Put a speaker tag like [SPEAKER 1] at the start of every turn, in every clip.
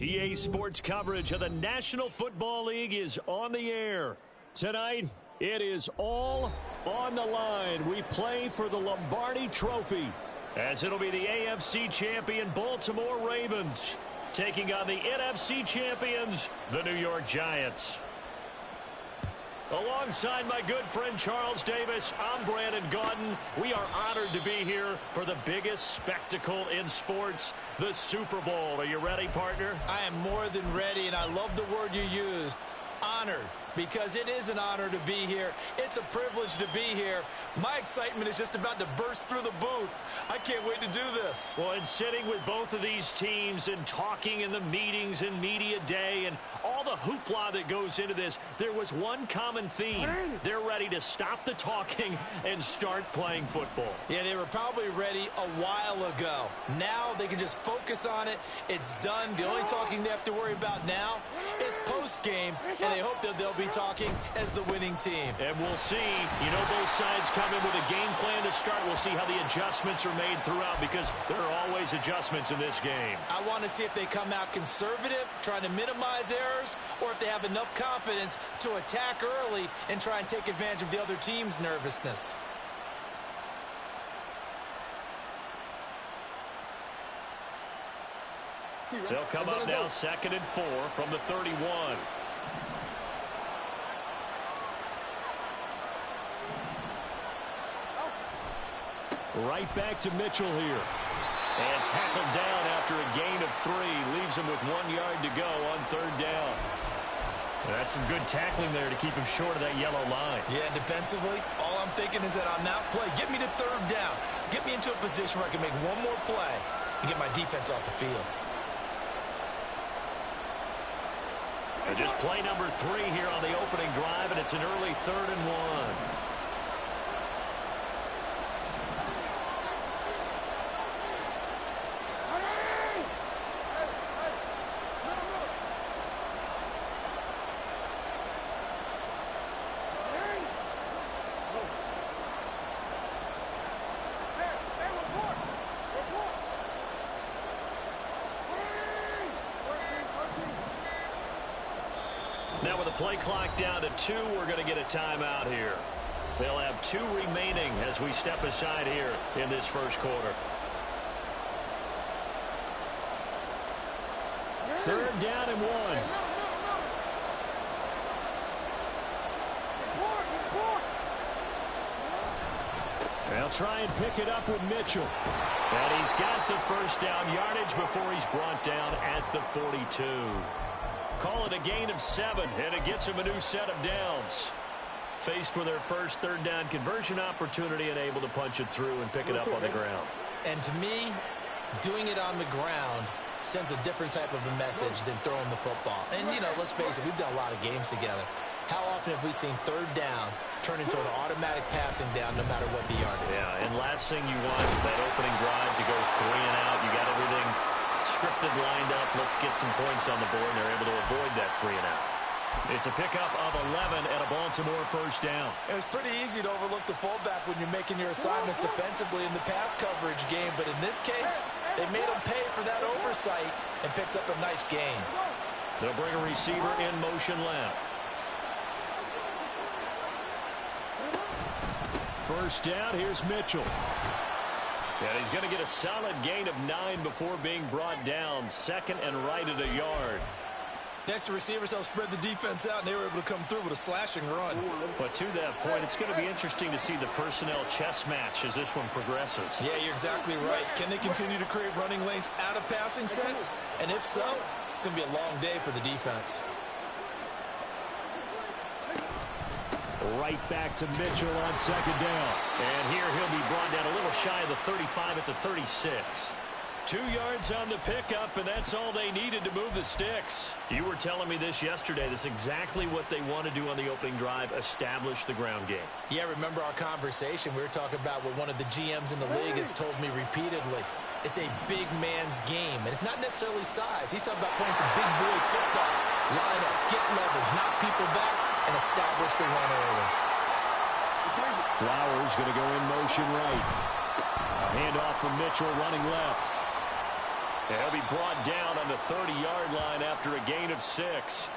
[SPEAKER 1] PA Sports coverage of the National Football League is on the air. Tonight, it is all on the line. We play for the Lombardi Trophy, as it'll be the AFC champion Baltimore Ravens taking on the NFC champions, the New York Giants. Alongside my good friend Charles Davis, I'm Brandon Gaudin. We are honored to be here for the biggest spectacle in sports, the Super Bowl. Are you ready, partner?
[SPEAKER 2] I am more than ready, and I love the word you used, honored, because it is an honor to be here. It's a privilege to be here. My excitement is just about to burst through the booth. I can't wait to do this.
[SPEAKER 1] Well, and sitting with both of these teams and talking in the meetings and media day and all the hoopla that goes into this, there was one common theme. They're ready to stop the talking and start playing football.
[SPEAKER 2] Yeah, they were probably ready a while ago. Now they can just focus on it. It's done. The only talking they have to worry about now is post-game, and they hope that they'll be talking as the winning team.
[SPEAKER 1] And we'll see. You know, both sides come in with a game plan to start. We'll see how the adjustments are made throughout, because there are always adjustments in this game.
[SPEAKER 2] I want to see if they come out conservative, trying to minimize errors, or if they have enough confidence to attack early and try and take advantage of the other team's nervousness.
[SPEAKER 1] They'll come up now 2nd and 4 from the 31. Right back to Mitchell here. And tackled down after a gain of 3. Leaves him with 1 yard to go on 3rd down. That's some good tackling there to keep him short of that yellow line.
[SPEAKER 2] Yeah, defensively, all I'm thinking is that on that play, get me to 3rd down. Get me into a position where I can make one more play and get my defense off the field.
[SPEAKER 1] And just play number 3 here on the opening drive, and it's an early 3rd and 1. Now with the play clock down to 2, we're going to get a timeout here. They'll have 2 remaining as we step aside here in this first quarter. 3rd down and 1. They'll try and pick it up with Mitchell. And he's got the first down yardage before he's brought down at the 42. Call it a gain of 7, and it gets them a new set of downs. Faced with their first 3rd down conversion opportunity and able to punch it through and pick it up on the ground.
[SPEAKER 2] And to me, doing it on the ground sends a different type of a message than throwing the football. And, you know, let's face it, we've done a lot of games together. How often have we seen 3rd down turn into an automatic passing down no matter what the yardage?
[SPEAKER 1] Yeah, and last thing you want, that opening drive to go 3 and out. You got everything scripted, lined up. Let's get some points on the board, and they're able to avoid that 3 and out. It's a pickup of 11 and a Baltimore first down.
[SPEAKER 2] It was pretty easy to overlook the fullback when you're making your assignments defensively in the pass coverage game, but in this case, they made him pay for that oversight and picks up a nice gain.
[SPEAKER 1] They'll bring a receiver in motion left. First down, here's Mitchell. And he's going to get a solid gain of 9 before being brought down. 2nd and right at a yard.
[SPEAKER 2] Next, the receivers helped spread the defense out, and they were able to come through with a slashing run.
[SPEAKER 1] But to that point, it's going to be interesting to see the personnel chess match as this one progresses.
[SPEAKER 2] Yeah, you're exactly right. Can they continue to create running lanes out of passing sets? And if so, it's going to be a long day for the defense.
[SPEAKER 1] Right back to Mitchell on 2nd down. And here he'll be brought down a little shy of the 35 at the 36. 2 yards on the pickup, and that's all they needed to move the sticks. You were telling me this yesterday. This is exactly what they want to do on the opening drive, establish the ground game.
[SPEAKER 2] Yeah, remember our conversation? We were talking about what one of the GMs in the league has told me repeatedly. It's a big man's game, and it's not necessarily size. He's talking about playing some big boy football. Line up, get leverage, knock people back, and establish the run early.
[SPEAKER 1] Flowers going to go in motion right. A handoff from Mitchell running left. He'll be brought down on the 30-yard line after a gain of 6.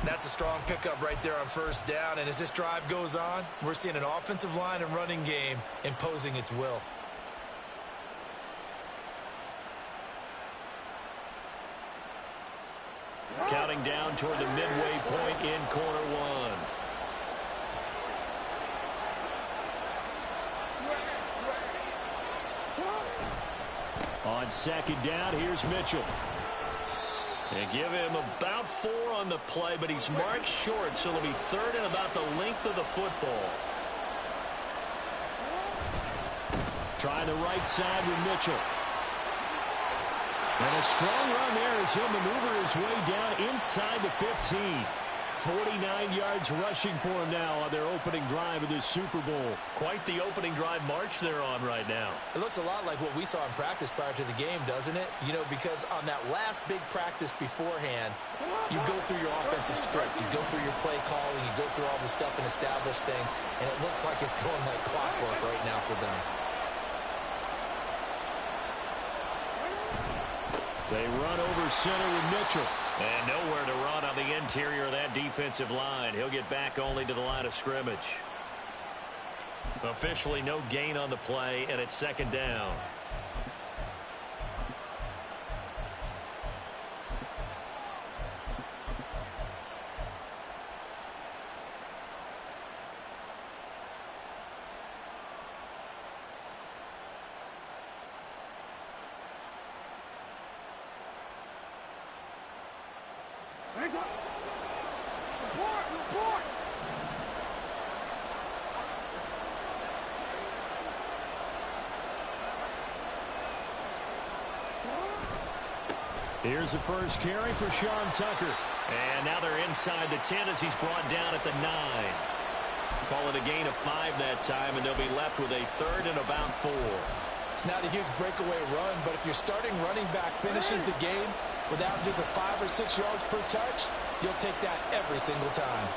[SPEAKER 2] That's a strong pickup right there on first down. And as this drive goes on, we're seeing an offensive line and running game imposing its will.
[SPEAKER 1] Counting down toward the midway point in quarter one. On second down, here's Mitchell. They give him about 4 on the play, but he's marked short, so it'll be third and about the length of the football. Trying the right side with Mitchell. And a strong run there as he'll maneuver his way down inside the 15. 49 yards rushing for him now on their opening drive of this Super Bowl. Quite the opening drive march they're on right now.
[SPEAKER 2] It looks a lot like what we saw in practice prior to the game, doesn't it? You know, because on that last big practice beforehand, you go through your offensive script, you go through your play calling, you go through all the stuff and establish things, and it looks like it's going like clockwork right now for them.
[SPEAKER 1] They run over center with Mitchell. And nowhere to run on the interior of that defensive line. He'll get back only to the line of scrimmage. Officially no gain on the play, and it's second down. Here's the first carry for Sean Tucker. And now they're inside the 10 as he's brought down at the 9. Call it a gain of 5 that time, and they'll be left with a third and about 4.
[SPEAKER 2] It's not a huge breakaway run, but if your starting running back finishes the game with averages of 5 or 6 yards per touch, you'll take that every single time.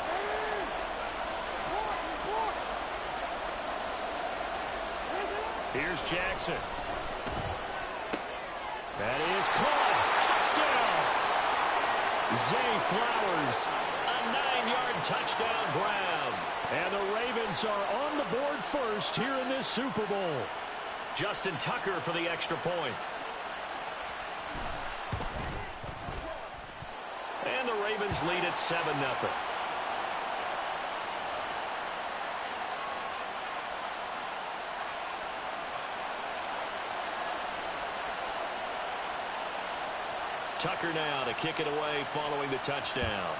[SPEAKER 1] Here's Jackson. That is caught. Touchdown. Zay Flowers. A 9-yard touchdown grab. And the Ravens are on the board first here in this Super Bowl. Justin Tucker for the extra point. And the Ravens lead at 7-0. Tucker now to kick it away following the touchdown.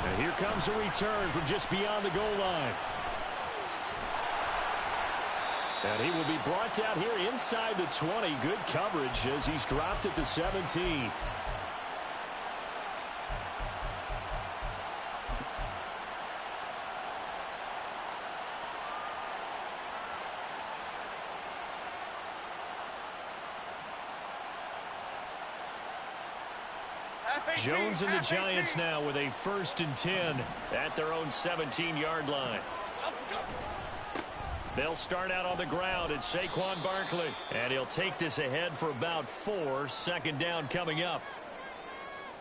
[SPEAKER 1] And here comes a return from just beyond the goal line. And he will be brought down here inside the 20. Good coverage as he's dropped at the 17. Jones and the Giants now with a 1st and 10 at their own 17-yard line. They'll start out on the ground at Saquon Barkley. And he'll take this ahead for about 4. Second down coming up.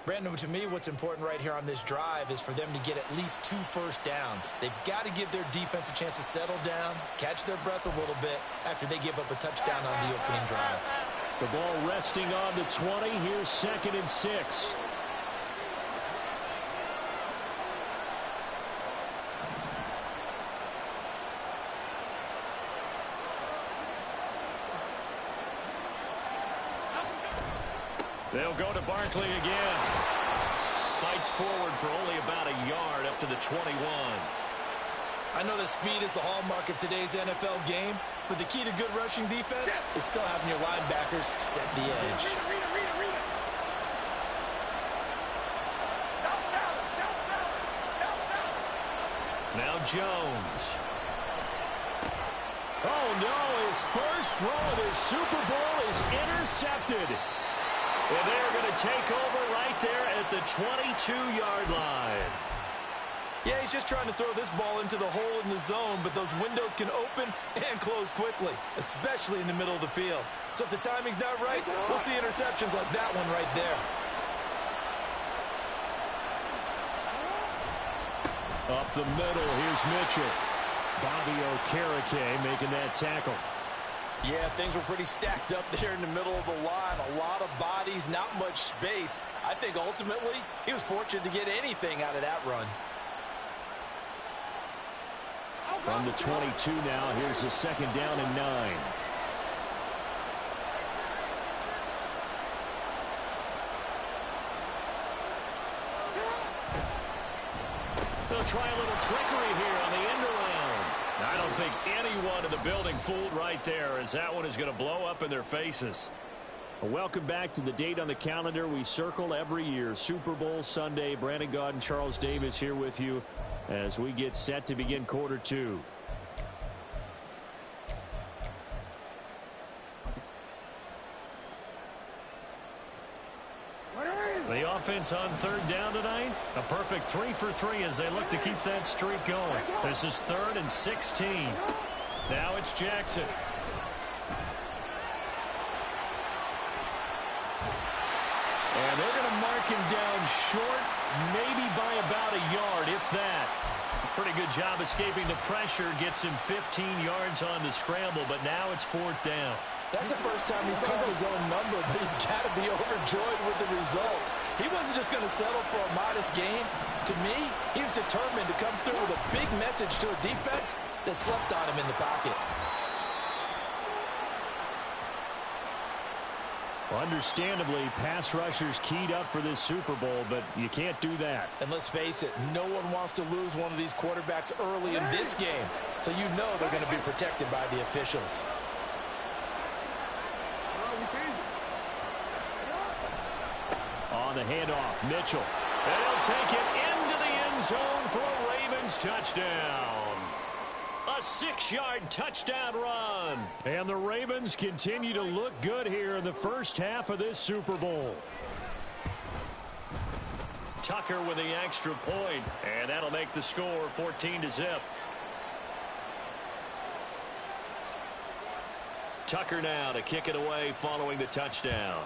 [SPEAKER 2] Brandon, to me, what's important right here on this drive is for them to get at least 2 first downs. They've got to give their defense a chance to settle down, catch their breath a little bit after they give up a touchdown on the opening drive.
[SPEAKER 1] The ball resting on the 20. Here's 2nd and 6. They'll go to Barkley again. Fights forward for only about a yard up to the 21.
[SPEAKER 2] I know that speed is the hallmark of today's NFL game, but the key to good rushing defense is still having your linebackers set the edge.
[SPEAKER 1] Now Jones. Oh no, his first throw of this Super Bowl is intercepted. And they're going to take over right there at the 22-yard line.
[SPEAKER 2] Yeah, he's just trying to throw this ball into the hole in the zone, but those windows can open and close quickly, especially in the middle of the field. So if the timing's not right, we'll see interceptions like that one right there.
[SPEAKER 1] Up the middle, here's Mitchell. Bobby Okereke making that tackle.
[SPEAKER 2] Yeah, things were pretty stacked up there in the middle of the line. A lot of bodies, not much space. I think ultimately he was fortunate to get anything out of that run.
[SPEAKER 1] From the 22 now, here's the 2nd down and 9. They'll try a little trickery here on the end around. I don't think anyone in the building fooled right there, as that one is going to blow up in their faces. Welcome back to the date on the calendar we circle every year, Super Bowl Sunday. Brandon Gaudin and Charles Davis here with you as we get set to begin quarter 2. The offense on 3rd down tonight, a perfect 3 for 3 as they look to keep that streak going. This is 3rd and 16. Now it's Jackson. And they're going to mark him down short, maybe by about a yard, if that. Pretty good job escaping the pressure, gets him 15 yards on the scramble, but now it's 4th down.
[SPEAKER 2] That's the first time he's called his own number, but he's got to be overjoyed with the results. He wasn't just going to settle for a modest game. To me, he was determined to come through with a big message to a defense that slept on him in the pocket.
[SPEAKER 1] Understandably, pass rushers keyed up for this Super Bowl, but you can't do that.
[SPEAKER 2] And let's face it, no one wants to lose one of these quarterbacks early in this game. So you know they're going to be protected by the officials.
[SPEAKER 1] On the handoff, Mitchell. And he'll take it into the end zone for a Ravens touchdown. A 6-yard touchdown run. And the Ravens continue to look good here in the first half of this Super Bowl. Tucker with the extra point, and that'll make the score 14-0. Tucker now to kick it away following the touchdown.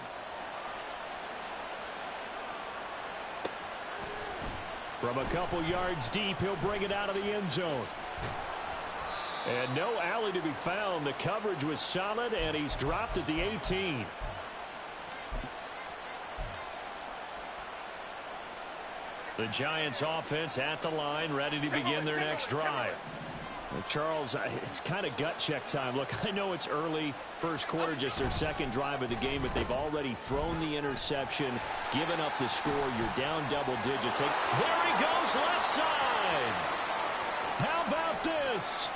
[SPEAKER 1] From a couple yards deep, he'll bring it out of the end zone. And no alley to be found. The coverage was solid, and he's dropped at the 18. The Giants offense at the line, ready to begin their next drive. Well, Charles, it's kind of gut check time. Look, I know it's early, first quarter, just their 2nd drive of the game, but they've already thrown the interception, given up the score. You're down double digits. There he goes, left side. How about this?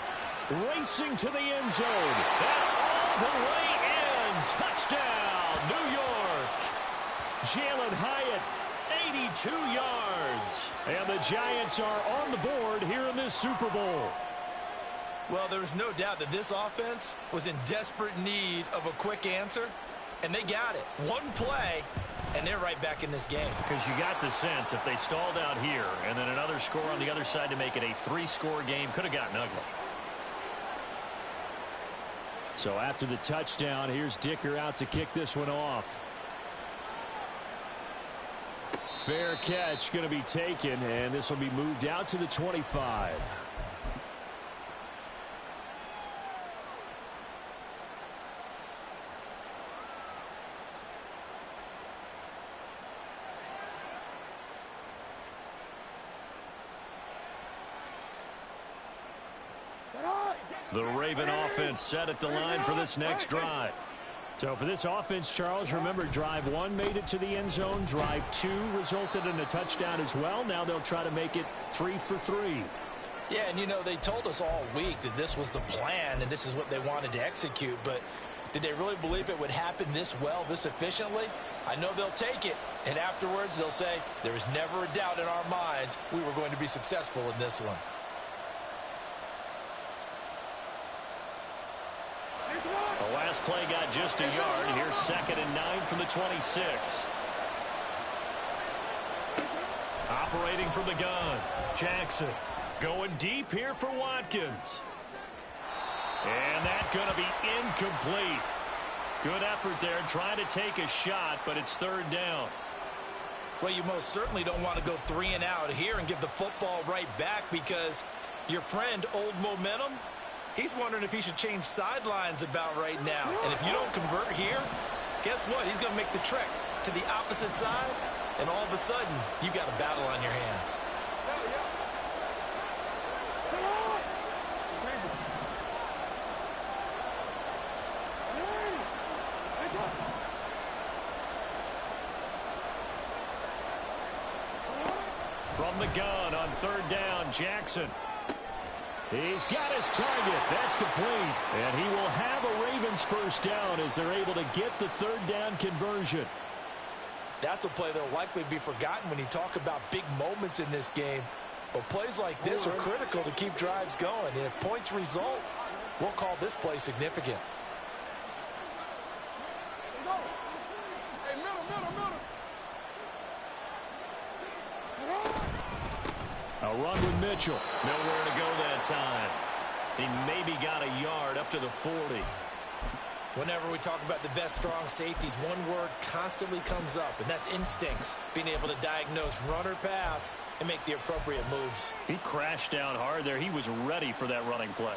[SPEAKER 1] Racing to the end zone. And all the way in. Touchdown, New York. Jalen Hyatt, 82 yards. And the Giants are on the board here in this Super Bowl.
[SPEAKER 2] Well, there was no doubt that this offense was in desperate need of a quick answer, and they got it. One play, and they're right back in this game.
[SPEAKER 1] Because you got the sense if they stalled out here and then another score on the other side to make it a 3-score game, could have gotten ugly. So after the touchdown, here's Dicker out to kick this one off. Fair catch going to be taken, and this will be moved out to the 25. The Raven offense set at the line for this next drive. So for this offense, Charles, remember drive 1 made it to the end zone. Drive 2 resulted in a touchdown as well. Now they'll try to make it 3 for 3.
[SPEAKER 2] Yeah, and you know, they told us all week that this was the plan and this is what they wanted to execute. But did they really believe it would happen this well, this efficiently? I know they'll take it. And afterwards, they'll say, there was never a doubt in our minds we were going to be successful in this one.
[SPEAKER 1] The last play got just a yard. Here's 2nd and 9 from the 26. Operating from the gun, Jackson going deep here for Watkins. And that's going to be incomplete. Good effort there trying to take a shot, but it's third down.
[SPEAKER 2] Well, you most certainly don't want to go 3 and out here and give the football right back because your friend, Old Momentum, he's wondering if he should change sidelines about right now. And if you don't convert here, guess what? He's going to make the trek to the opposite side, and all of a sudden, you've got a battle on your hands.
[SPEAKER 1] From the gun on third down, Jackson. He's got his target. That's complete. And he will have a Ravens first down as they're able to get the third down conversion.
[SPEAKER 2] That's a play that will likely be forgotten when you talk about big moments in this game. But plays like this are critical to keep drives going. And if points result, we'll call this play significant.
[SPEAKER 1] A run with Mitchell. Nowhere to go that time. He maybe got a yard up to the 40.
[SPEAKER 2] Whenever we talk about the best strong safeties, one word constantly comes up, and that's instincts. Being able to diagnose run or pass and make the appropriate moves.
[SPEAKER 1] He crashed down hard there. He was ready for that running play.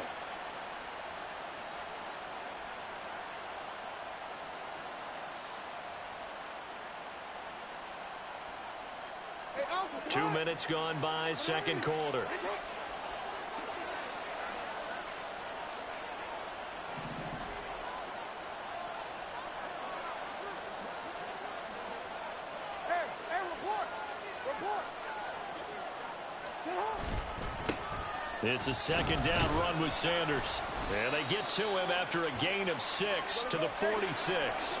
[SPEAKER 1] Two minutes gone by, second quarter. It's a second down run with Sanders. And they get to him after a gain of 6 to the 46.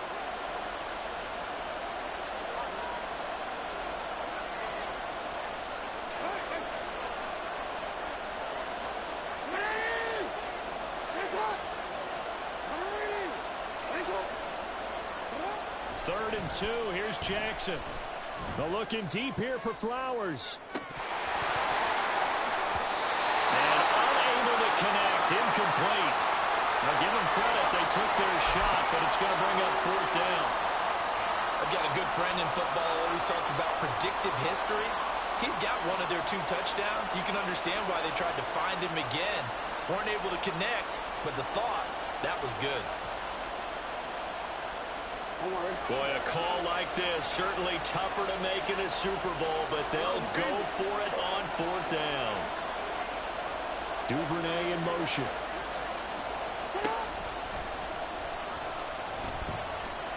[SPEAKER 1] Third and 2. Here's Jackson. They're looking deep here for Flowers. And unable to connect. Incomplete. Now give them credit. They took their shot, but it's going to bring up fourth down.
[SPEAKER 2] I've got a good friend in football who always talks about predictive history. He's got one of their 2 touchdowns. You can understand why they tried to find him again. Weren't able to connect, but the thought, that was good.
[SPEAKER 1] Boy, a call like this, certainly tougher to make in a Super Bowl, but they'll go for it on fourth down. Duvernay in motion.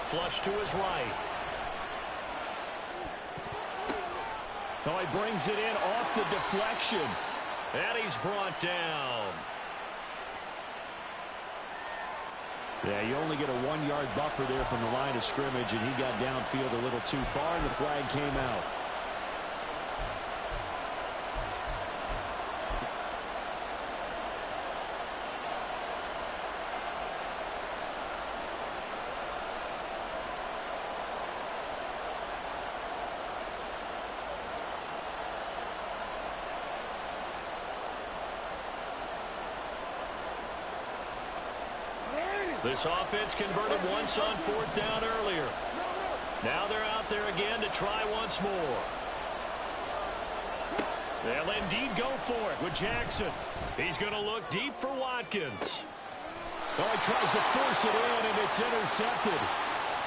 [SPEAKER 1] Flush to his right. Oh, he brings it in off the deflection. And he's brought down. Yeah, you only get a 1-yard buffer there from the line of scrimmage, and he got downfield a little too far, and the flag came out. This offense converted once on fourth down earlier. Now they're out there again to try once more. They'll indeed go for it with Jackson. He's going to look deep for Watkins. Oh, he tries to force it in, and it's intercepted.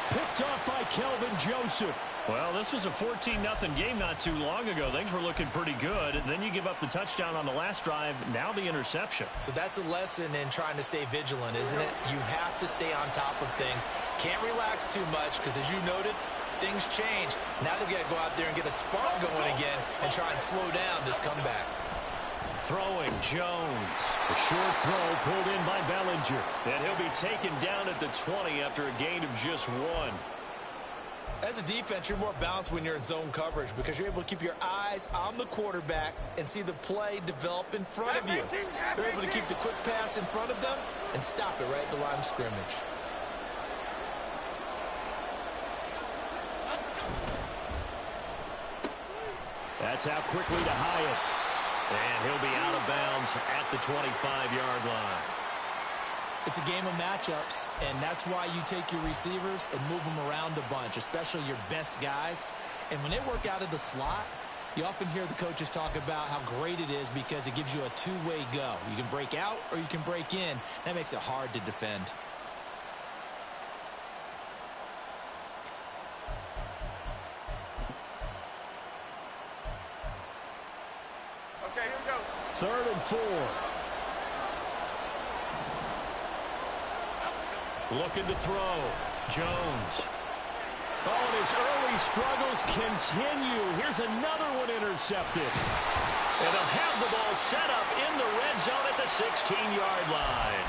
[SPEAKER 1] Picked off by Kelvin Joseph. Well, this was a 14-0 game not too long ago. Things were looking pretty good. Then you give up the touchdown on the last drive. Now the interception.
[SPEAKER 2] So that's a lesson in trying to stay vigilant, isn't it? You have to stay on top of things. Can't relax too much because, as you noted, things change. Now they've got to go out there and get a spark going again and try and slow down this comeback.
[SPEAKER 1] Throwing Jones. A short throw pulled in by Bellinger. And he'll be taken down at the 20 after a gain of just 1.
[SPEAKER 2] As a defense, you're more balanced when you're in zone coverage because you're able to keep your eyes on the quarterback and see the play develop in front of you. They're able to keep the quick pass in front of them and stop it right at the line of scrimmage.
[SPEAKER 1] That's out quickly to Hyatt. And he'll be out of bounds at the 25-yard line.
[SPEAKER 2] It's a game of matchups, and that's why you take your receivers and move them around a bunch, especially your best guys. And when they work out of the slot, you often hear the coaches talk about how great it is because it gives you a two-way go. You can break out or you can break in. That makes it hard to defend.
[SPEAKER 3] Okay, here we go.
[SPEAKER 1] 3rd and 4. Looking to throw. Jones. Oh, and his early struggles continue. Here's another one intercepted. And they'll have the ball set up in the red zone at the 16-yard line.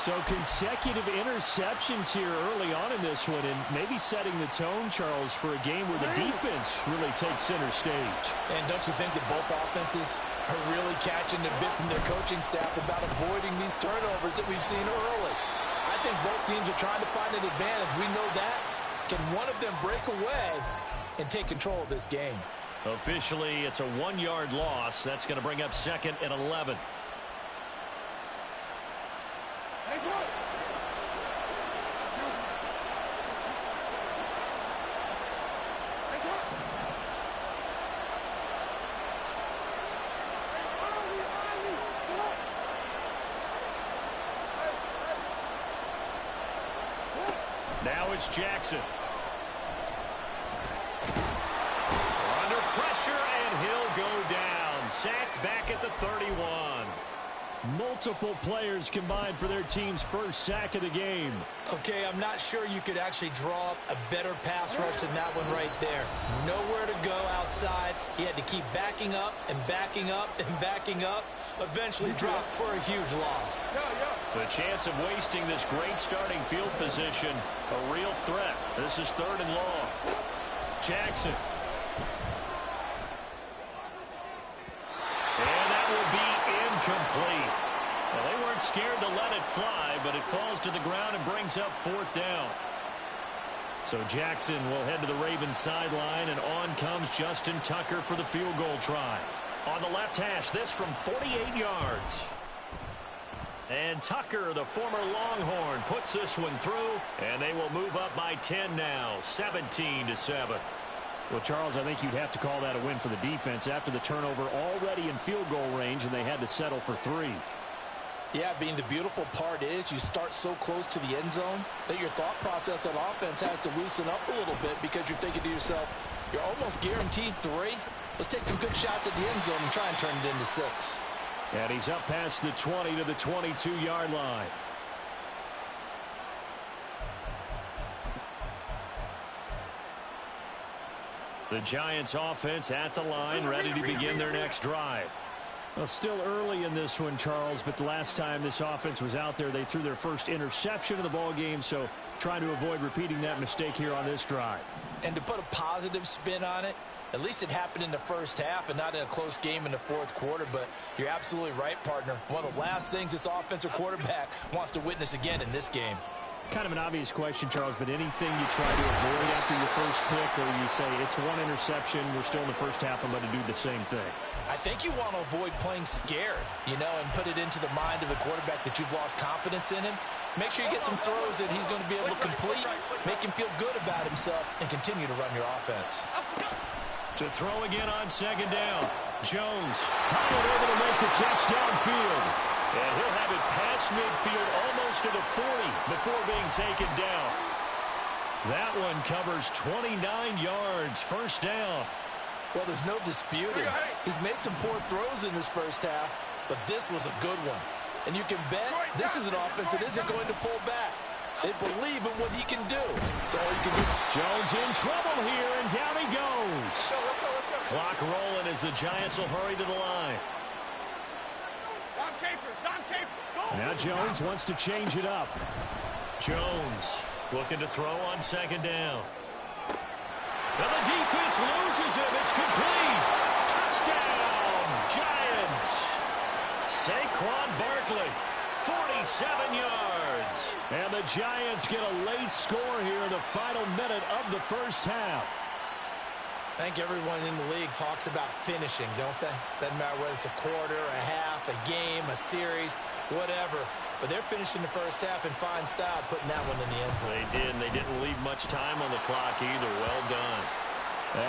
[SPEAKER 1] So consecutive interceptions here early on in this one, and maybe setting the tone, Charles, for a game where the defense really takes center stage.
[SPEAKER 2] And don't you think that both offenses are really catching the bit from their coaching staff about avoiding these turnovers that we've seen early? I think both teams are trying to find an advantage. We know that. Can one of them break away and take control of this game?
[SPEAKER 1] Officially, it's a 1-yard loss. That's going to bring up 2nd and 11. Now it's Jackson. Under pressure, and he'll go down. Sacked back at the 31. Multiple players combined for their team's first sack of the game.
[SPEAKER 2] Okay, I'm not sure you could actually draw up a better pass rush than that one right there. Nowhere to go outside. He had to keep backing up and backing up and backing up. Eventually dropped for a huge loss.
[SPEAKER 1] The chance of wasting this great starting field position, a real threat. This is 3rd and long. Jackson. And that will be incomplete. Well, they weren't scared to let it fly, but it falls to the ground and brings up 4th down. So Jackson will head to the Ravens sideline, and on comes Justin Tucker for the field goal try. On the left hash, this from 48 yards. And Tucker, the former Longhorn, puts this one through, and they will move up by 10 now, 17-7. Well, Charles, I think you'd have to call that a win for the defense after the turnover already in field goal range, and they had to settle for 3.
[SPEAKER 2] Yeah, Bean, the beautiful part is you start so close to the end zone that your thought process on offense has to loosen up a little bit because you're thinking to yourself, you're almost guaranteed 3. Let's take some good shots at the end zone and try and turn it into 6.
[SPEAKER 1] And he's up past the 20 to the 22-yard line. The Giants offense at the line, ready to begin their next drive. Well, still early in this one, Charles, but the last time this offense was out there, they threw their first interception of the ball game, so trying to avoid repeating that mistake here on this drive.
[SPEAKER 2] And to put a positive spin on it, at least it happened in the first half and not in a close game in the 4th quarter, but you're absolutely right, partner. One of the last things this offensive quarterback wants to witness again in this game.
[SPEAKER 1] Kind of an obvious question, Charles, but anything you try to avoid after your first pick, or you say it's 1 interception, we're still in the first half, I'm going to do the same thing?
[SPEAKER 2] I think you want to avoid playing scared, and put it into the mind of the quarterback that you've lost confidence in him. Make sure you get some throws that he's going to be able to complete, make him feel good about himself, and continue to run your offense.
[SPEAKER 1] To throw again on 2nd down. Jones, Hyatt able to make the catch downfield. And he'll have it past midfield almost to the 40 before being taken down. That one covers 29 yards, 1st down.
[SPEAKER 2] Well, there's no disputing. He's made some poor throws in this first half, but this was a good one. And you can bet this is an offense that isn't going to pull back. They believe in what he can do. So all you can do.
[SPEAKER 1] Jones in trouble here, and down he goes.
[SPEAKER 3] Let's go.
[SPEAKER 1] Clock rolling as the Giants will hurry to the line.
[SPEAKER 3] Don Capers, go!
[SPEAKER 1] Now Jones wants to change it up. Jones looking to throw on 2nd down. And the defense loses him. It's complete. Touchdown, Giants. Saquon Barkley, 47 yards. And the Giants get a late score here in the final minute of the first half.
[SPEAKER 2] I think everyone in the league talks about finishing, don't they? Doesn't matter whether it's a quarter, a half, a game, a series, whatever. But they're finishing the first half in fine style, putting that one in the end zone.
[SPEAKER 1] They did, and they didn't leave much time on the clock either. Well done.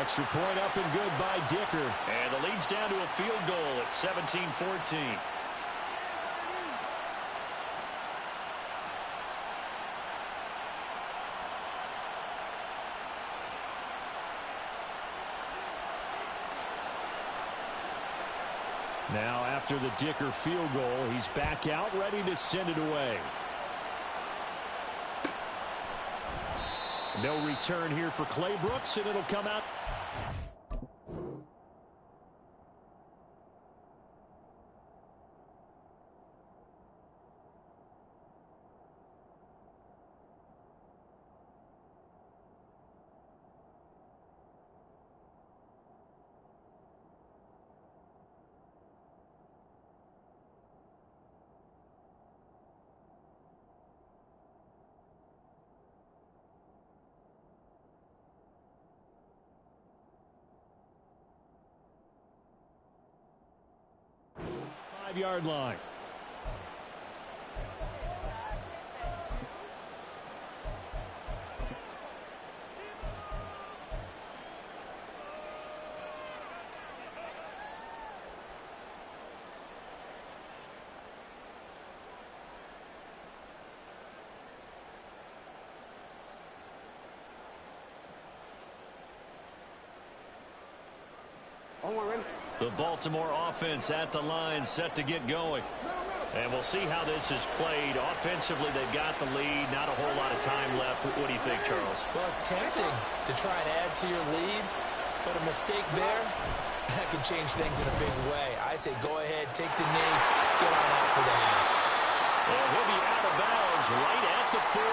[SPEAKER 1] Extra point up and good by Dicker. And the lead's down to a field goal at 17-14. Now, after the Dicker field goal, he's back out, ready to send it away. No return here for Clay Brooks, and it'll come out. Yard line. The Baltimore offense at the line, set to get going. And we'll see how this is played. Offensively, they've got the lead. Not a whole lot of time left. What do you think, Charles?
[SPEAKER 2] Well, it's tempting to try and add to your lead, but a mistake there, that could change things in a big way. I say go ahead, take the knee, get on out for the half.
[SPEAKER 1] And he'll be out of bounds right at the 40.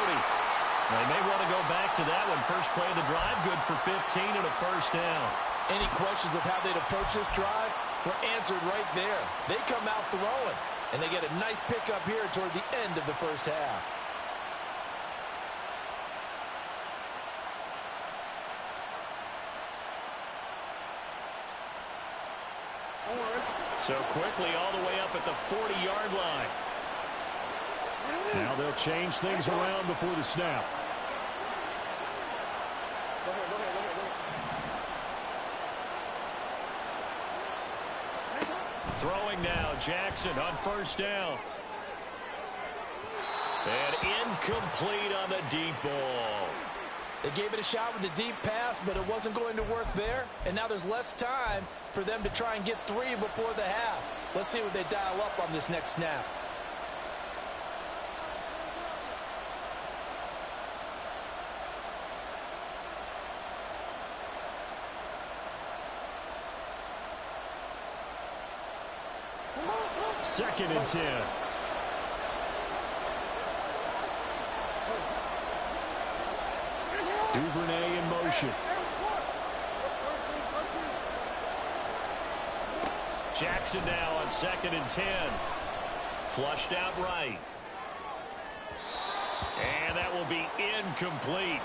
[SPEAKER 1] They may want to go back to that one. First play of the drive, good for 15 and a first down.
[SPEAKER 2] Any questions of how they'd approach this drive were answered right there. They come out throwing, and they get a nice pickup here toward the end of the first half.
[SPEAKER 1] So quickly all the way up at the 40-yard line. Now they'll change things around before the snap. Throwing now, Jackson on first down. And incomplete on the deep ball.
[SPEAKER 2] They gave it a shot with the deep pass, but it wasn't going to work there. And now there's less time for them to try and get three before the half. Let's see what they dial up on this next snap.
[SPEAKER 1] Second and 10. Duvernay in motion. Jackson now on second and 10. Flushed out right. And that will be incomplete.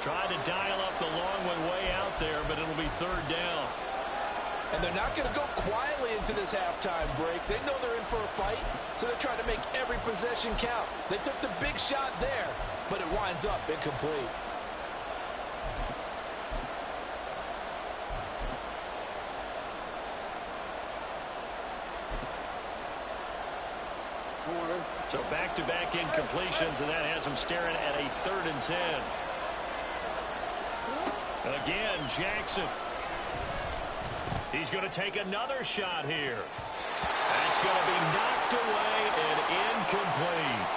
[SPEAKER 1] Tried to dial up the long one way out there, but it'll be third down.
[SPEAKER 2] And they're not going to go quietly into this halftime break. They know they're in for a fight, so they're trying to make every possession count. They took the big shot there, but it winds up incomplete.
[SPEAKER 1] So back-to-back incompletions, and that has them staring at a third and 10. Again, Jackson. He's going to take another shot here. That's going to be knocked away and incomplete.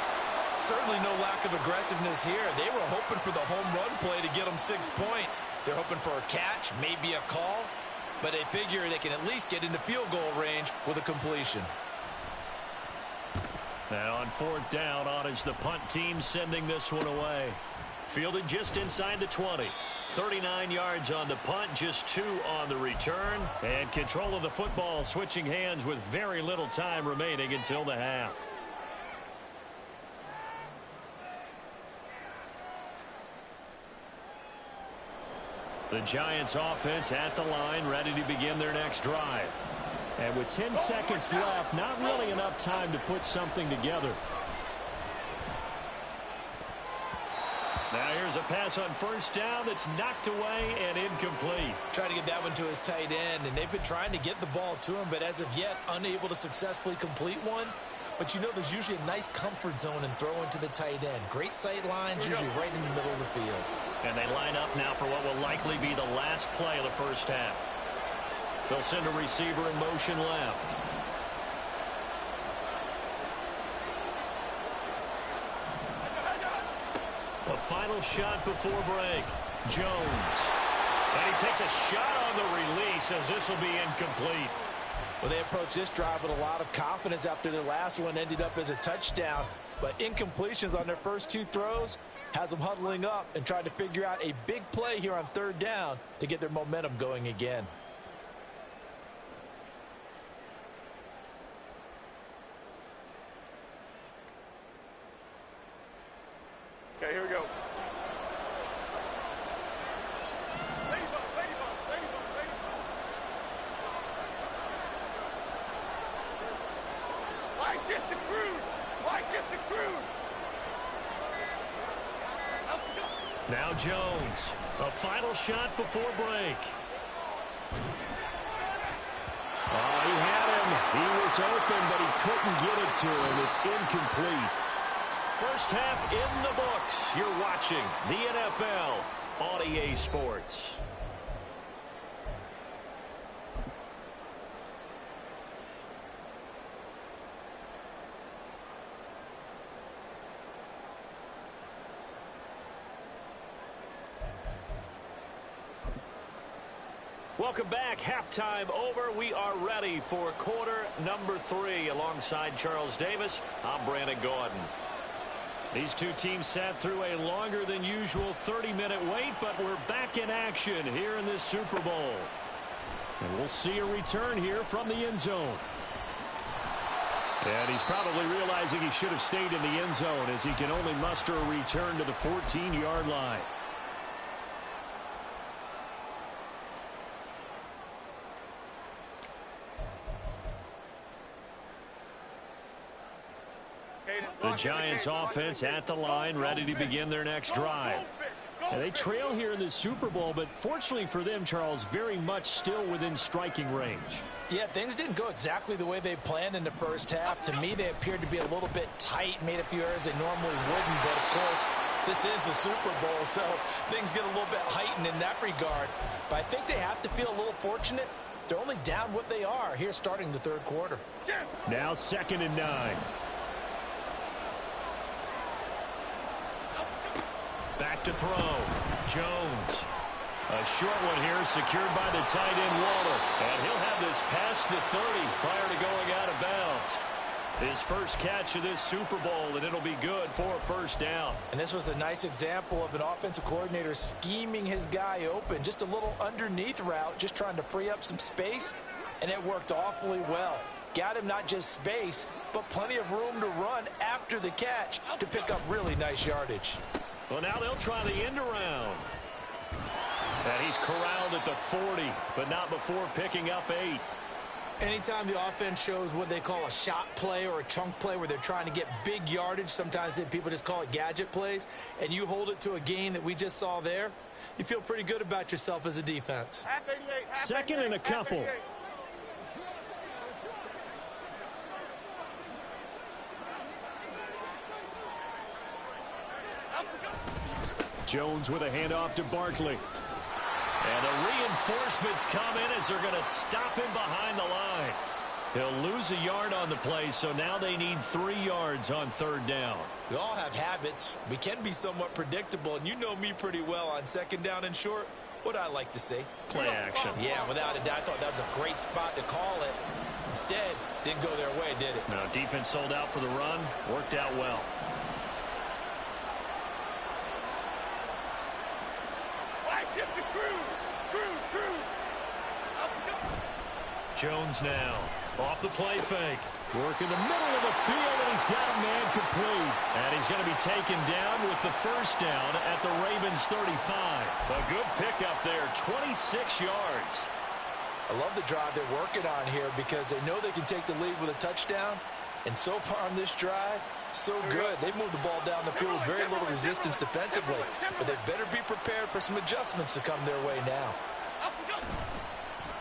[SPEAKER 2] Certainly no lack of aggressiveness here. They were hoping for the home run play to get them 6 points. They're hoping for a catch, maybe a call, but they figure they can at least get into field goal range with a completion.
[SPEAKER 1] Now on fourth down, on is the punt team sending this one away. Fielded just inside the 20. 39 yards on the punt, just 2 on the return. And control of the football switching hands with very little time remaining until the half. The Giants offense at the line, ready to begin their next drive. And with 10 seconds left, not really enough time to put something together. Now here's a pass on first down that's knocked away and incomplete.
[SPEAKER 2] Trying to get that one to his tight end, and they've been trying to get the ball to him, but as of yet, unable to successfully complete one. But you know there's usually a nice comfort zone in throwing to the tight end. Great sight lines, usually right in the middle of the field.
[SPEAKER 1] And they line up now for what will likely be the last play of the first half. They'll send a receiver in motion left. A final shot before break. Jones. And he takes a shot on the release as this will be incomplete.
[SPEAKER 2] Well, they approached this drive with a lot of confidence after their last one ended up as a touchdown. But incompletions on their first two throws has them huddling up and trying to figure out a big play here on third down to get their momentum going again.
[SPEAKER 3] Okay, here we go. Why shift to crude? Why shift to crude?
[SPEAKER 1] Now Jones. A final shot before break. Oh, he had him. He was open, but he couldn't get it to him. It's incomplete. First half in the books. You're watching the NFL on EA Sports. Welcome back. Halftime over. We are ready for quarter number 3. Alongside Charles Davis, I'm Brandon Gaudin. These two teams sat through a longer than usual 30-minute wait, but we're back in action here in this Super Bowl. And we'll see a return here from the end zone. And he's probably realizing he should have stayed in the end zone as he can only muster a return to the 14-yard line. The Giants offense at the line, ready to begin their next drive. And they trail here in the Super Bowl, but fortunately for them, Charles, very much still within striking range.
[SPEAKER 2] Yeah, things didn't go exactly the way they planned in the first half. To me, they appeared to be a little bit tight, made a few errors they normally wouldn't. But, of course, this is the Super Bowl, so things get a little bit heightened in that regard. But I think they have to feel a little fortunate. They're only down what they are here starting the third quarter.
[SPEAKER 1] Now 2nd and 9. Back to throw. Jones. A short one here secured by the tight end Waller. And he'll have this past the 30 prior to going out of bounds. His first catch of this Super Bowl, and it'll be good for a first down.
[SPEAKER 2] And this was a nice example of an offensive coordinator scheming his guy open. Just a little underneath route, just trying to free up some space, and it worked awfully well. Got him not just space, but plenty of room to run after the catch to pick up really nice yardage.
[SPEAKER 1] Well, now they'll try the end around. And he's corralled at the 40, but not before picking up 8.
[SPEAKER 2] Anytime the offense shows what they call a shot play or a chunk play where they're trying to get big yardage, sometimes people just call it gadget plays, and you hold it to a gain that we just saw there, you feel pretty good about yourself as a defense.
[SPEAKER 1] 2nd and a couple. Jones with a handoff to Barkley. And the reinforcements come in as they're going to stop him behind the line. He'll lose a yard on the play, so now they need 3 yards on 3rd down.
[SPEAKER 2] We all have habits. We can be somewhat predictable, and you know me pretty well on 2nd down and short. What I like to see?
[SPEAKER 1] Play action.
[SPEAKER 2] Yeah, without a doubt. I thought that was a great spot to call it. Instead, didn't go their way, did it?
[SPEAKER 1] No, defense sold out for the run. Worked out well. Jones now off the play fake. Working the middle of the field, and he's got a man complete. And he's going to be taken down with the first down at the Ravens 35. A good pickup there, 26 yards.
[SPEAKER 2] I love the drive they're working on here because they know they can take the lead with a touchdown. And so far on this drive, so good. They've moved the ball down the field with very little resistance defensively. But they better be prepared for some adjustments to come their way now.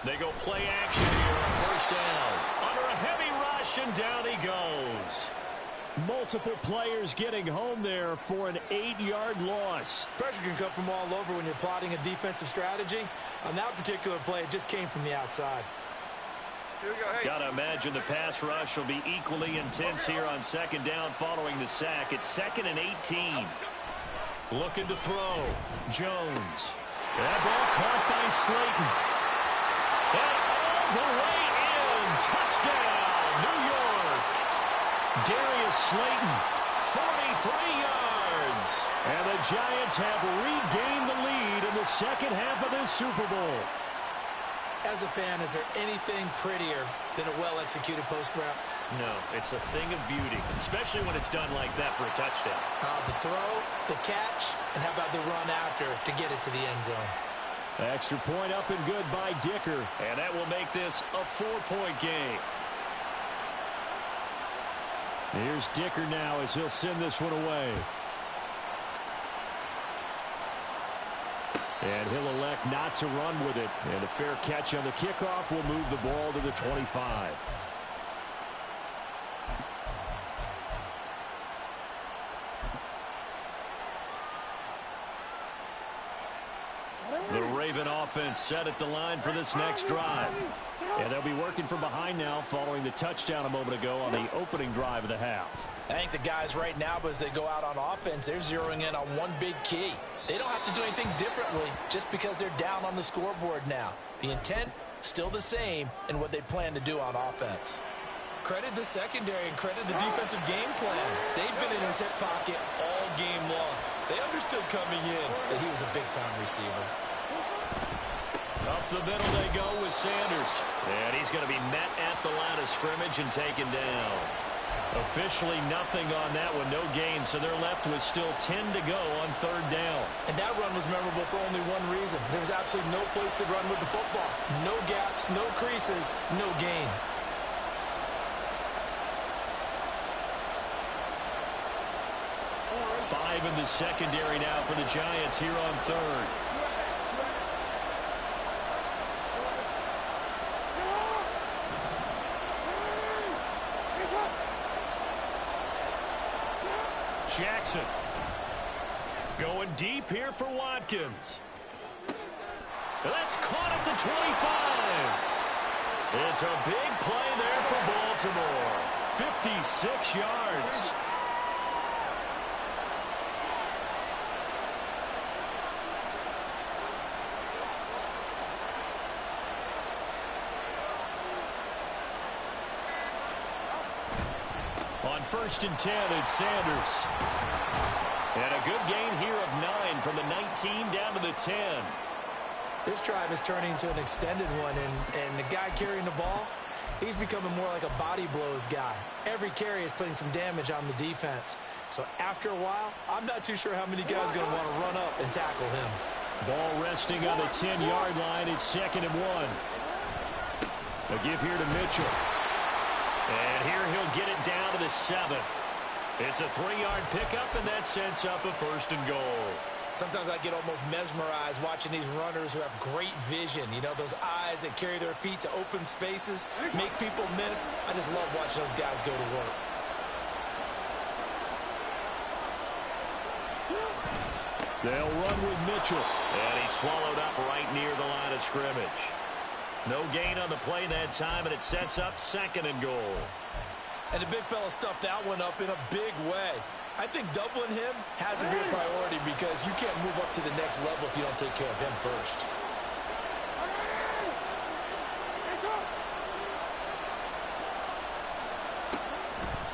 [SPEAKER 1] They go play action here on first down. Under a heavy rush, and down he goes. Multiple players getting home there for an 8-yard loss.
[SPEAKER 4] Pressure can come from all over when you're plotting a defensive strategy. On that particular play, it just came from the outside.
[SPEAKER 3] Here we go. Hey.
[SPEAKER 1] Got to imagine the pass rush will be equally intense here on second down following the sack. It's 2nd and 18. Looking to throw. Jones. That ball caught by Slayton. And all the way in. Touchdown, New York. Darius Slayton, 43 yards. And the Giants have regained the lead in the second half of this Super Bowl.
[SPEAKER 4] As a fan, is there anything prettier than a well-executed post route?
[SPEAKER 1] No, it's a thing of beauty, especially when it's done like that for a touchdown.
[SPEAKER 4] The throw, the catch, and how about the run after to get it to the end zone?
[SPEAKER 1] Extra point up and good by Dicker, and that will make this a 4-point game. Here's Dicker now as he'll send this one away. And he'll elect not to run with it. And a fair catch on the kickoff will move the ball to the 25. The Raven offense set at the line for this next drive. And they'll be working from behind now following the touchdown a moment ago on the opening drive of the half.
[SPEAKER 2] I think the guys right now, as they go out on offense, they're zeroing in on one big key. They don't have to do anything differently just because they're down on the scoreboard now. The intent, still the same in what they plan to do on offense.
[SPEAKER 4] Credit the secondary and credit the defensive game plan. They've been in his hip pocket all game long. They understood coming in that he was a big-time receiver.
[SPEAKER 1] Up the middle they go with Sanders. And he's going to be met at the line of scrimmage and taken down. Officially nothing on that one, no gain, so they're left with still 10 to go on third down.
[SPEAKER 4] And that run was memorable for only one reason. There was absolutely no place to run with the football. No gaps, no creases, no gain.
[SPEAKER 1] Five in the secondary now for the Giants here on third. Jackson going deep here for Watkins. That's caught at the 25. It's a big play there for Baltimore. 56 yards. On 1st and 10, it's Sanders. And a good gain here of 9 from the 19 down to the 10.
[SPEAKER 4] This drive is turning into an extended one, and the guy carrying the ball, he's becoming more like a body blows guy. Every carry is putting some damage on the defense. So after a while, I'm not too sure how many guys are going to want to run up and tackle him.
[SPEAKER 1] Ball resting on the 10-yard line. It's 2nd and 1. A give here to Mitchell. And here he'll get it down to the 7. It's a 3-yard pickup, and that sets up a 1st and goal.
[SPEAKER 4] Sometimes I get almost mesmerized watching these runners who have great vision. You know, those eyes that carry their feet to open spaces, make people miss. I just love watching those guys go to work.
[SPEAKER 1] They'll run with Mitchell. And he's swallowed up right near the line of scrimmage. No gain on the play that time, and it sets up 2nd and goal.
[SPEAKER 4] And the big fella stuffed that one up in a big way. I think doubling him has to be a priority because you can't move up to the next level if you don't take care of him first.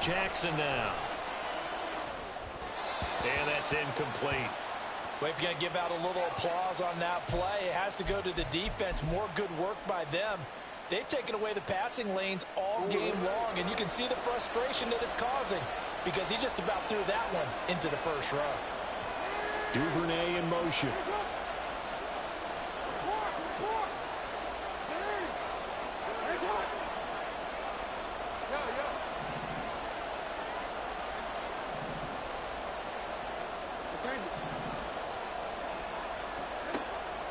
[SPEAKER 1] Jackson now. And that's incomplete.
[SPEAKER 2] Well, if you're going to give out a little applause on that play, it has to go to the defense. More good work by them.
[SPEAKER 4] They've taken away the passing lanes all game long, and you can see the frustration that it's causing because he just about threw that one into the first row.
[SPEAKER 1] Duvernay in motion.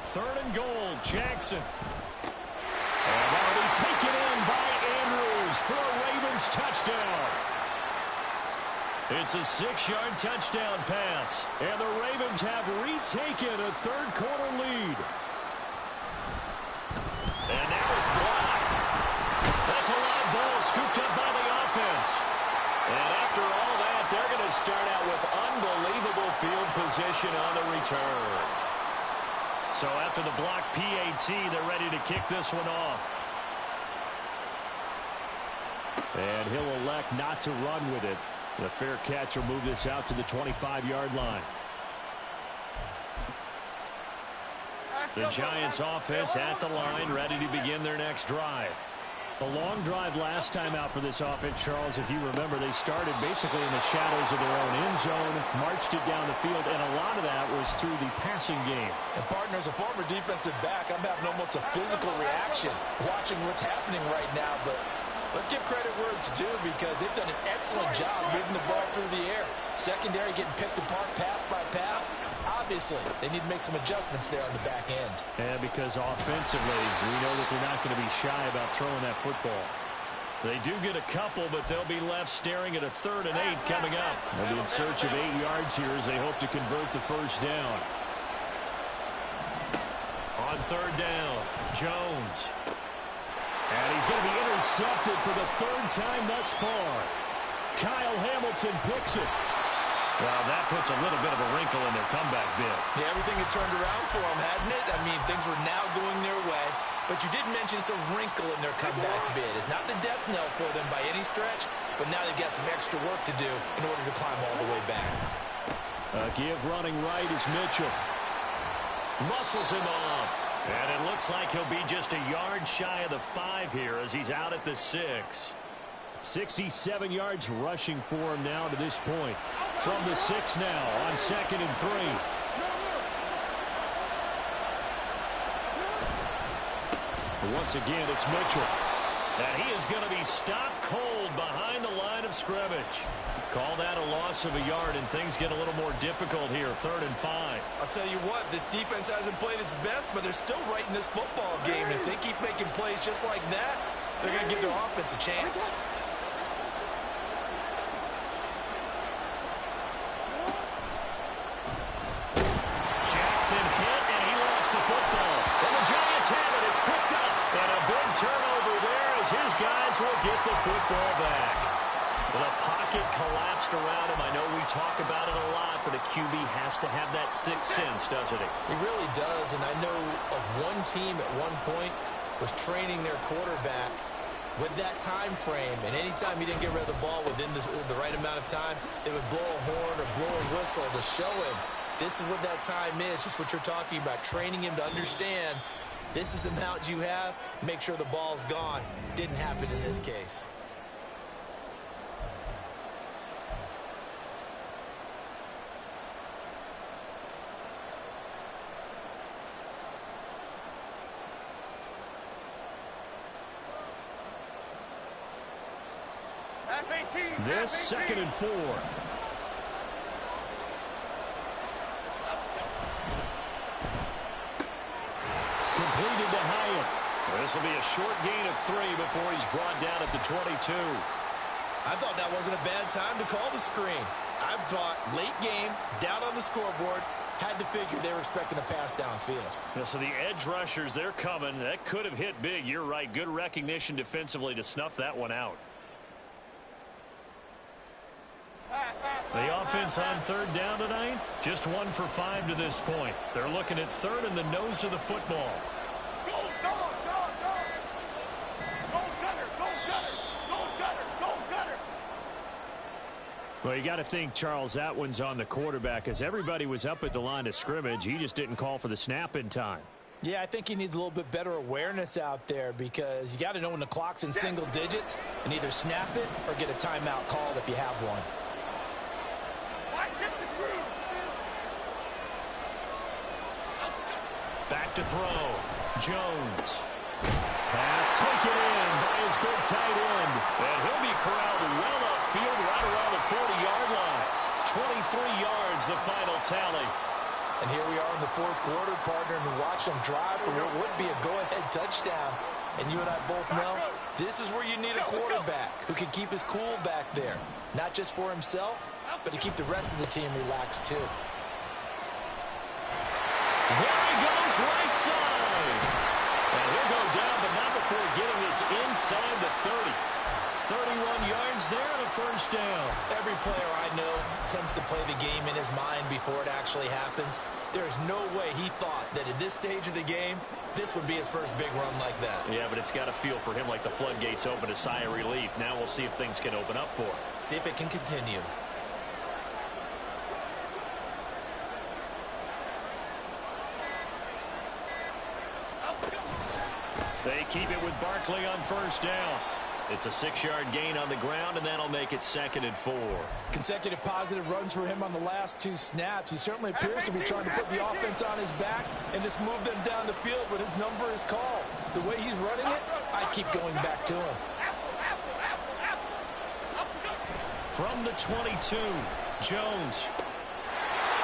[SPEAKER 1] Third and goal, Jackson. And that'll be taken in by Andrews for a Ravens touchdown. It's a 6-yard touchdown pass, and the Ravens have retaken a third-quarter lead. And now it's blocked. That's a live ball scooped up by the offense. And after all that, they're going to start out with unbelievable field position on the return. So after the block PAT, they're ready to kick this one off. And he'll elect not to run with it. The fair catch will move this out to the 25-yard line. The Giants offense at the line, ready to begin their next drive. The long drive last time out for this offense, Charles, if you remember, they started basically in the shadows of their own end zone, marched it down the field, and a lot of that was through the passing game.
[SPEAKER 4] And, partner, as a former defensive back, I'm having almost a physical reaction watching what's happening right now. But let's give credit where it's due because they've done an excellent job moving the ball through the air. Secondary getting picked apart pass by pass. Obviously, they need to make some adjustments there on the back end.
[SPEAKER 1] And because offensively, we know that they're not going to be shy about throwing that football. They do get a couple, but they'll be left staring at a 3rd and 8 coming up. They'll be in search of 8 yards here as they hope to convert the first down. On 3rd down, Jones. And he's going to be intercepted for the 3rd time thus far. Kyle Hamilton picks it. Well, that puts a little bit of a wrinkle in their comeback bid.
[SPEAKER 4] Yeah, everything had turned around for them, hadn't it? I mean, things were now going their way. But you did mention it's a wrinkle in their comeback bid. It's not the death knell for them by any stretch, but now they've got some extra work to do in order to climb all the way back.
[SPEAKER 1] Give running right is Mitchell. Muscles him off. And it looks like he'll be just a yard shy of the 5 here as he's out at the 6. 67 yards rushing for him now to this point. From the 6 now on 2nd and 3. Once again, it's Mitchell. And he is going to be stopped cold behind the line of scrimmage. Call that a loss of a yard, and things get a little more difficult here. 3rd and 5.
[SPEAKER 4] I'll tell you what, this defense hasn't played its best, but they're still right in this football game. If they keep making plays just like that, they're going to give their offense a chance.
[SPEAKER 1] Jackson hit, and he lost the football. And the Giants have it. It's picked up. And a big turnover there as his guys will get the football back. The pocket collapsed around him. I know we talk about it a lot, but a QB has to have that sixth sense, doesn't he?
[SPEAKER 4] He really does, and I know of one team at one point was training their quarterback with that time frame, and anytime he didn't get rid of the ball within the right amount of time, they would blow a horn or blow a whistle to show him this is what that time is, just what you're talking about, training him to understand this is the amount you have, make sure the ball's gone. Didn't happen in this case.
[SPEAKER 1] This 2nd and 4. Completed to Hyatt. This will be a short gain of 3 before he's brought down at the 22.
[SPEAKER 4] I thought that wasn't a bad time to call the screen. I thought late game, down on the scoreboard, had to figure they were expecting a pass downfield.
[SPEAKER 1] Yeah, so the edge rushers, they're coming. That could have hit big. You're right. Good recognition defensively to snuff that one out. The offense on 3rd down tonight, just 1 for 5 to this point. They're looking at 3rd and the nose of the football.
[SPEAKER 3] Go, dog, dog, dog. Go, Gunner, go, Gunner, go, Gunner, go, Gunner.
[SPEAKER 1] Well, you got to think, Charles, that one's on the quarterback as everybody was up at the line of scrimmage. He just didn't call for the snap in time.
[SPEAKER 4] Yeah, I think he needs a little bit better awareness out there because you got to know when the clock's in single digits and either snap it or get a timeout called if you have one.
[SPEAKER 1] Back to throw. Jones. Pass taken in by his big tight end. And he'll be corralled well upfield right around the 40-yard line. 23 yards, the final tally.
[SPEAKER 4] And here we are in the fourth quarter, partner, and watch them drive for what would be a go-ahead touchdown. And you and I both know this is where you need a quarterback who can keep his cool back there. Not just for himself, but to keep the rest of the team relaxed too.
[SPEAKER 1] There he goes, right side. And he'll go down, but not before getting this inside the 30. 31 yards there and a first down.
[SPEAKER 4] Every player I know tends to play the game in his mind before it actually happens. There's no way he thought that at this stage of the game, this would be his first big run like that.
[SPEAKER 1] Yeah, but it's got to feel for him like the floodgates open, a sigh of relief. Now we'll see if things can open up for him.
[SPEAKER 4] See if it can continue.
[SPEAKER 1] They keep it with Barkley on first down. It's a 6-yard gain on the ground, and that'll make it 2nd and 4.
[SPEAKER 4] Consecutive positive runs for him on the last 2 snaps. He certainly appears to be trying to put the offense on his back and just move them down the field, but his number is called. The way he's running it, I keep going back to him.
[SPEAKER 1] From the 22, Jones.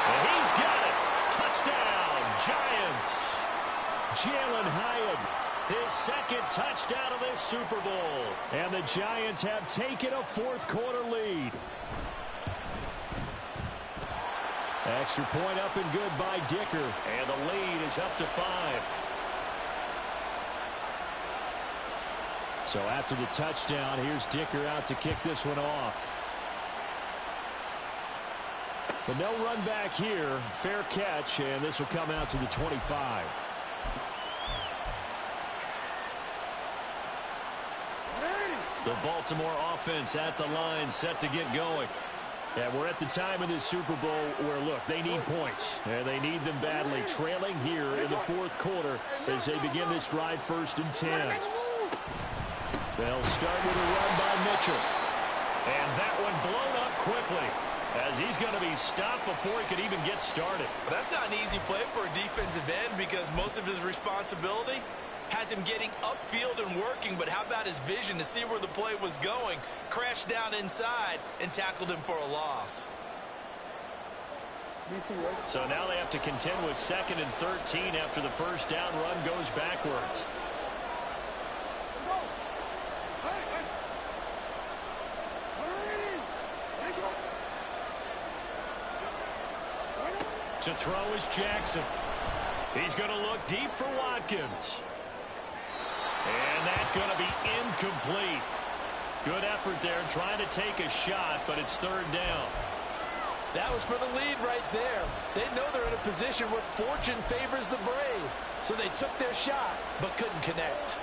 [SPEAKER 1] And he's got it. Touchdown, Giants. Jalen Hyatt, his 2nd touchdown of this Super Bowl. And the Giants have taken a fourth-quarter lead. Extra point up and good by Dicker. And the lead is up to 5. So after the touchdown, here's Dicker out to kick this one off. But no run back here. Fair catch, and this will come out to the 25. The Baltimore offense at the line, set to get going. And we're at the time in this Super Bowl where, look, they need points. And they need them badly. Trailing here in the fourth quarter as they begin this drive, 1st and 10. They'll start with a run by Mitchell. And that one blown up quickly as he's going to be stopped before he could even get started.
[SPEAKER 4] But that's not an easy play for a defensive end because most of his responsibility has him getting upfield and working, but how about his vision to see where the play was going, crashed down inside, and tackled him for a loss.
[SPEAKER 1] So now they have to contend with 2nd and 13 after the first down run goes backwards. To throw is Jackson. He's going to look deep for Watkins. And that's going to be incomplete. Good effort there trying to take a shot, but it's 3rd down.
[SPEAKER 4] That was for the lead right there. They know they're in a position where fortune favors the brave. So they took their shot, but couldn't connect.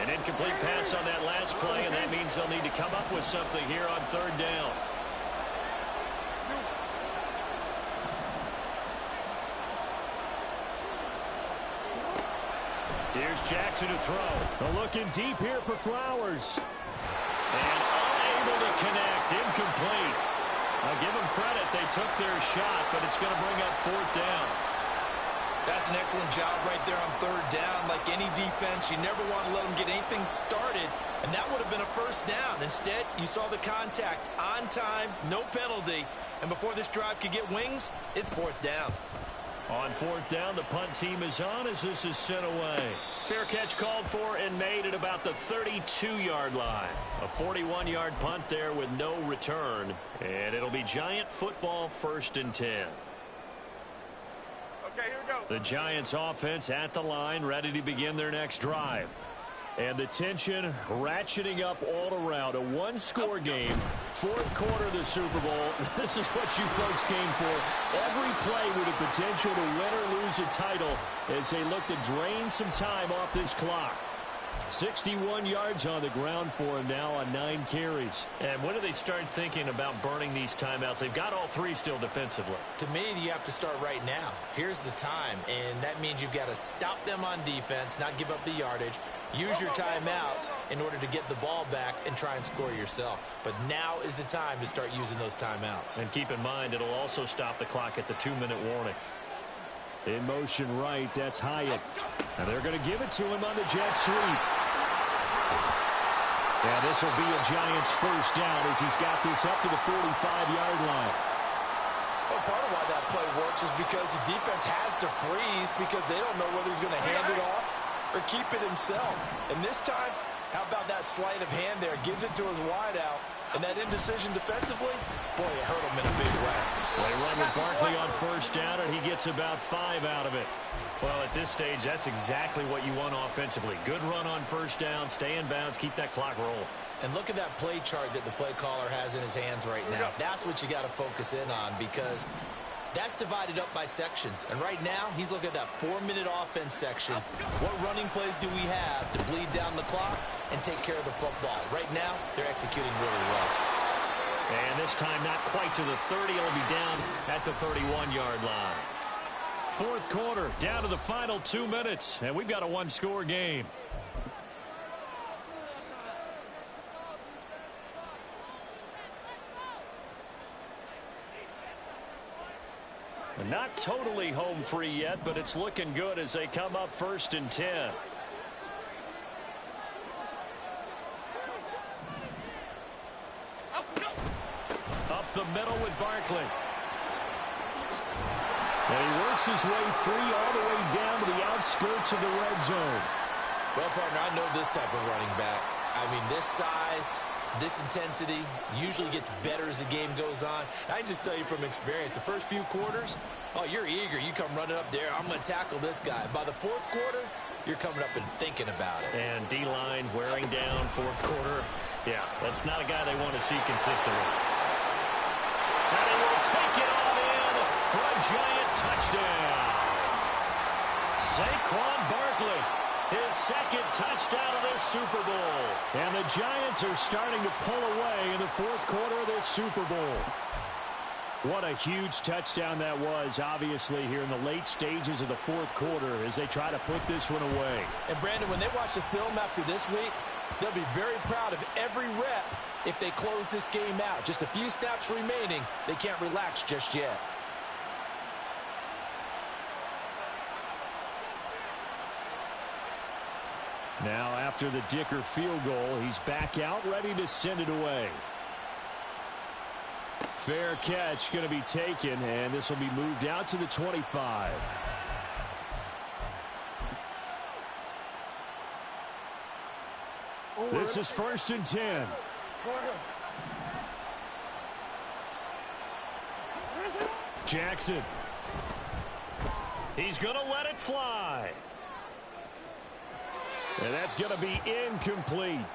[SPEAKER 1] An incomplete pass on that last play, and that means they'll need to come up with something here on 3rd down. Here's Jackson to throw. Looking deep here for Flowers. And unable to connect. Incomplete. I'll give them credit. They took their shot, but it's going to bring up 4th down.
[SPEAKER 4] That's an excellent job right there on 3rd down. Like any defense, you never want to let them get anything started, and that would have been a first down. Instead, you saw the contact on time, no penalty, and before this drive could get wings, it's 4th down.
[SPEAKER 1] On 4th down, the punt team is on as this is sent away. Fair catch called for and made at about the 32-yard line. A 41-yard punt there with no return, and it'll be Giant football, 1st and 10.
[SPEAKER 3] Okay, here we go.
[SPEAKER 1] The Giants offense at the line, ready to begin their next drive. And the tension ratcheting up all around. A one-score game, fourth quarter of the Super Bowl. This is what you folks came for. Every play with the potential to win or lose a title as they look to drain some time off this clock. 61 yards on the ground for him now on 9 carries. And when do they start thinking about burning these timeouts? They've got all 3 still defensively.
[SPEAKER 2] To me, you have to start right now. Here's the time, and that means you've got to stop them on defense, not give up the yardage, use your timeouts in order to get the ball back and try and score yourself. But now is the time to start using those timeouts.
[SPEAKER 1] And keep in mind, it'll also stop the clock at the 2-minute warning. In motion right, that's Hyatt. And they're going to give it to him on the jet sweep. And this will be a Giants first down as he's got this up to the 45-yard line.
[SPEAKER 4] Well, part of why that play works is because the defense has to freeze because they don't know whether he's going to hand it off or keep it himself. And this time, how about that sleight of hand there? Gives it to his wideout. And that indecision defensively, boy, it hurt him in a big way.
[SPEAKER 1] They run with Barkley on first down, and he gets about 5 out of it. Well, at this stage, that's exactly what you want offensively. Good run on first down, stay in bounds, keep that clock rolling.
[SPEAKER 2] And look at that play chart that the play caller has in his hands right now. That's what you got to focus in on because that's divided up by sections. And right now, he's looking at that 4-minute offense section. What running plays do we have to bleed down the clock and take care of the football? Right now, they're executing really well.
[SPEAKER 1] And this time, not quite to the 30. It'll be down at the 31-yard line. Fourth quarter, down to the final 2 minutes. And we've got a 1-score game. Not totally home free yet, but it's looking good as they come up 1st and 10. Up the middle with Barkley. And he works his way free all the way down to the outskirts of the red zone.
[SPEAKER 2] Well, partner, I know this type of running back. I mean, this size, this intensity usually gets better as the game goes on. I can just tell you from experience, the first few quarters, oh, you're eager. You come running up there. I'm going to tackle this guy. By the fourth quarter, you're coming up and thinking about it.
[SPEAKER 1] And D-line wearing down fourth quarter. Yeah, that's not a guy they want to see consistently. And he will take it on in for a Giant touchdown. Saquon Barkley, his second touchdown of this Super Bowl. And the Giants are starting to pull away in the fourth quarter of this Super Bowl. What a huge touchdown that was, obviously, here in the late stages of the fourth quarter as they try to put this one away.
[SPEAKER 4] And, Brandon, when they watch the film after this week, they'll be very proud of every rep if they close this game out. Just a few snaps remaining. They can't relax just yet.
[SPEAKER 1] Now, after the Dicker field goal, he's back out, ready to send it away. Fair catch going to be taken, and this will be moved out to the 25. This is 1st and 10. Jackson. He's going to let it fly. And that's going to be incomplete.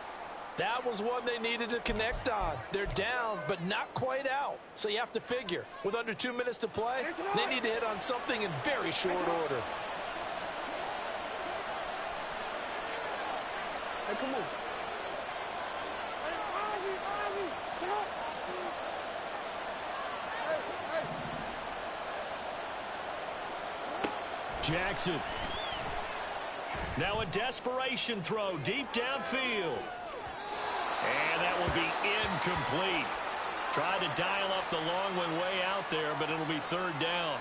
[SPEAKER 4] That was one they needed to connect on. They're down, but not quite out. So you have to figure, with under 2 minutes to play, they need to hit on something in very short order.
[SPEAKER 3] Hey, come on.
[SPEAKER 1] Jackson. Now a desperation throw deep downfield. And that will be incomplete. Tried to dial up the long one way out there, but it'll be 3rd down.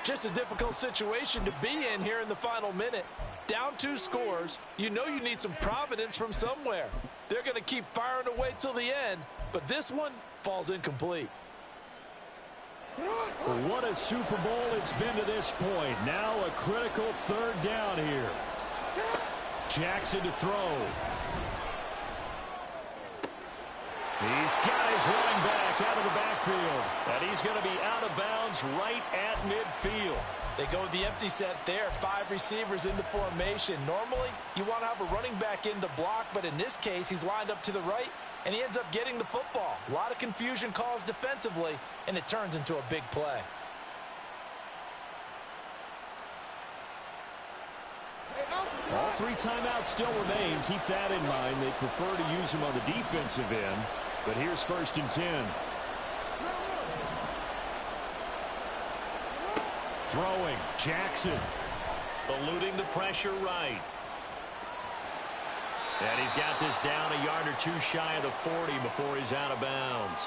[SPEAKER 4] Just a difficult situation to be in here in the final minute. Down 2 scores. You know you need some providence from somewhere. They're going to keep firing away till the end, but this one falls incomplete.
[SPEAKER 1] What a Super Bowl it's been to this point. Now a critical 3rd down here. Jackson to throw. He's got his running back out of the backfield. And he's going to be out of bounds right at midfield.
[SPEAKER 4] They go with the empty set there. 5 receivers in the formation. Normally, you want to have a running back in to block, but in this case, he's lined up to the right, and he ends up getting the football. A lot of confusion caused defensively, and it turns into a big play.
[SPEAKER 1] 3 timeouts still remain. Keep that in mind. They prefer to use them on the defensive end. But here's 1st and 10. Throwing. Jackson. Eluding the pressure right. And he's got this down a yard or 2 shy of the 40 before he's out of bounds.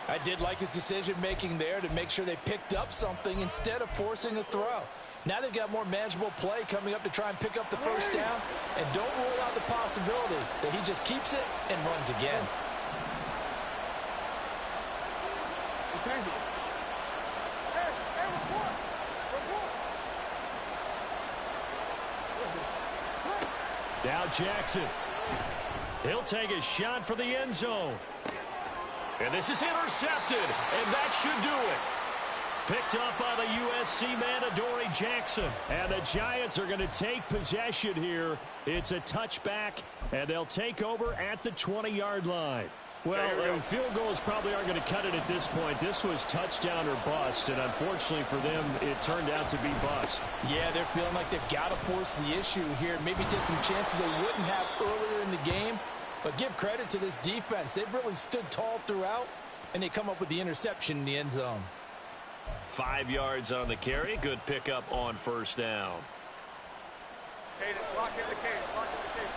[SPEAKER 4] I did like his decision-making there to make sure they picked up something instead of forcing a throw. Now they've got more manageable play coming up to try and pick up the 1st down. And don't rule out the possibility that he just keeps it and runs again.
[SPEAKER 1] Now Jackson. He'll take a shot for the end zone. And this is intercepted, and that should do it. Picked up by the USC man, Adoree Jackson. And the Giants are going to take possession here. It's a touchback, and they'll take over at the 20-yard line. Well, field goals probably aren't going to cut it at this point. This was touchdown or bust, and unfortunately for them, it turned out to be bust.
[SPEAKER 4] Yeah, they're feeling like they've got to force the issue here. Maybe take some chances they wouldn't have earlier in the game. But give credit to this defense. They've really stood tall throughout, and they come up with the interception in the end zone.
[SPEAKER 1] 5 yards on the carry. Good pickup on 1st down.
[SPEAKER 3] Cadence, lock in the cadence, lock in the cadence.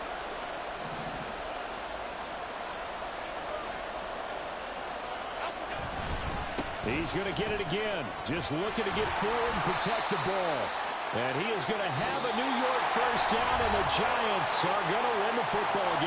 [SPEAKER 1] He's going to get it again. Just looking to get forward and protect the ball. And he is going to have a New York 1st down, and the Giants are going to win the football game.